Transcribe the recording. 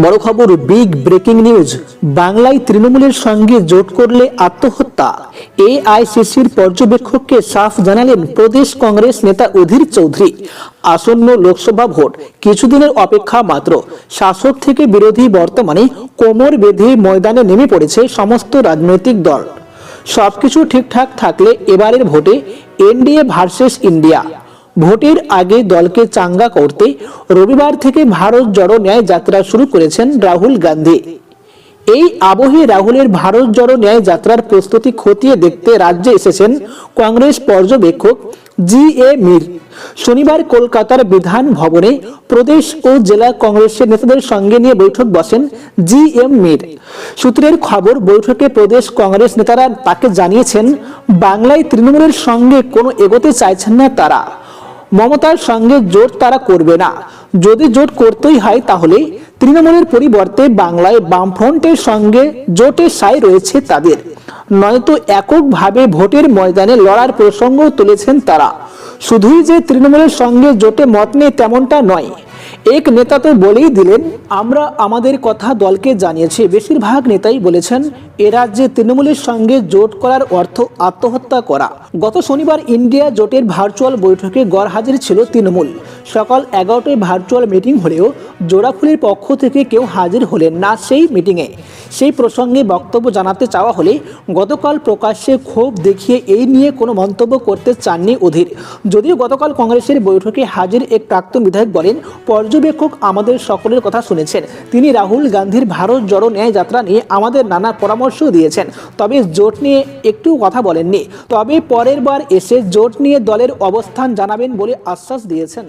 বড় খবর, big breaking news. বাংলায় তৃণমূলের সঙ্গে জোট করলে আত্মহত্যা। এআইসিসির পর্যবেক্ষককে সাফ জানালেন প্রদেশ কংগ্রেস নেতা অধীর চৌধুরী। আসন্ন লোকসভা ভোট কিছুদিনের অপেক্ষা মাত্র। শাসক থেকে বিরোধী বর্তমানে কোমর বেঁধে ময়দানে নেমে পড়েছে সমস্ত রাজনৈতিক দল। সবকিছু ঠিকঠাক থাকলে এবারের ভোটে এনডিএ ভার্সেস ইন্ডিয়া। ভোটের আগে দলকে চাঙ্গা করতে রবিবার থেকে ভারত জড়ো ন্যায় যাত্রা শুরু করেছেন রাহুল গান্ধী। এই আবহে রাহুলের ভারত জড়ো ন্যায় যাত্রার প্রস্তুতি খতিয়ে দেখতে রাজ্যে এসেছেন কংগ্রেস পর্যবেক্ষক জি.এ. মীর। শনিবার কলকাতার বিধান ভবনে প্রদেশ ও জেলা কংগ্রেসের নেতাদের সঙ্গে নিয়ে বৈঠক বসেন জি.এম. মীর। সূত্রের খবর, বৈঠকে প্রদেশ কংগ্রেস নেতারা তাকে জানিয়েছেন বাংলায় তৃণমূলের সঙ্গে কোনো এগোতে চাইছেন না তারা। মমতার সঙ্গে জোট তারা করবে না। যদি জোট করতেই হয় তাহলে তৃণমূলের পরিবর্তে বাংলায় বামফ্রন্টের সঙ্গে জোটে সাই রয়েছে তাদের, নয়তো এককভাবে ভোটের ময়দানে লড়ার প্রসঙ্গ তুলেছেন তারা। শুধুই যে তৃণমূলের সঙ্গে জোটে মত নেই তেমনটা নয়। এক নেতা তো বলেই দিলেন, আমরা আমাদের কথা দলকে জানিয়েছি। বেশিরভাগ নেতাই বলেছেন এ রাজ্যে তৃণমূলের সঙ্গে জোট করার অর্থ আত্মহত্যা করা। গত শনিবার ইন্ডিয়া জোটের ভার্চুয়াল বৈঠকে গড়হাজির ছিল তৃণমূল। সকাল 11টায় ভার্চুয়াল মিটিং হলেও জোড়াফুলির পক্ষ থেকে কেউ হাজির হলেন না সেই মিটিংয়ে। সেই প্রসঙ্গে বক্তব্য জানাতে চাওয়া হলে গতকাল প্রকাশ্যে ক্ষোভ দেখিয়ে এই নিয়ে কোনো মন্তব্য করতে চাননি অধীর। যদিও গতকাল কংগ্রেসের বৈঠকে হাজির এক প্রাক্তন বিধায়ক বলেন, পর্যবেক্ষক আমাদের সকলের কথা শুনেছেন। তিনি রাহুল গান্ধীর ভারত জড়ো ন্যায় যাত্রা নিয়ে আমাদের নানা পরামর্শ দিয়েছেন, তবে জোট নিয়ে একটু কথা বলেননি। তবে পরের বার এসে জোট নিয়ে দলের অবস্থান জানাবেন বলে আশ্বাস দিয়েছেন।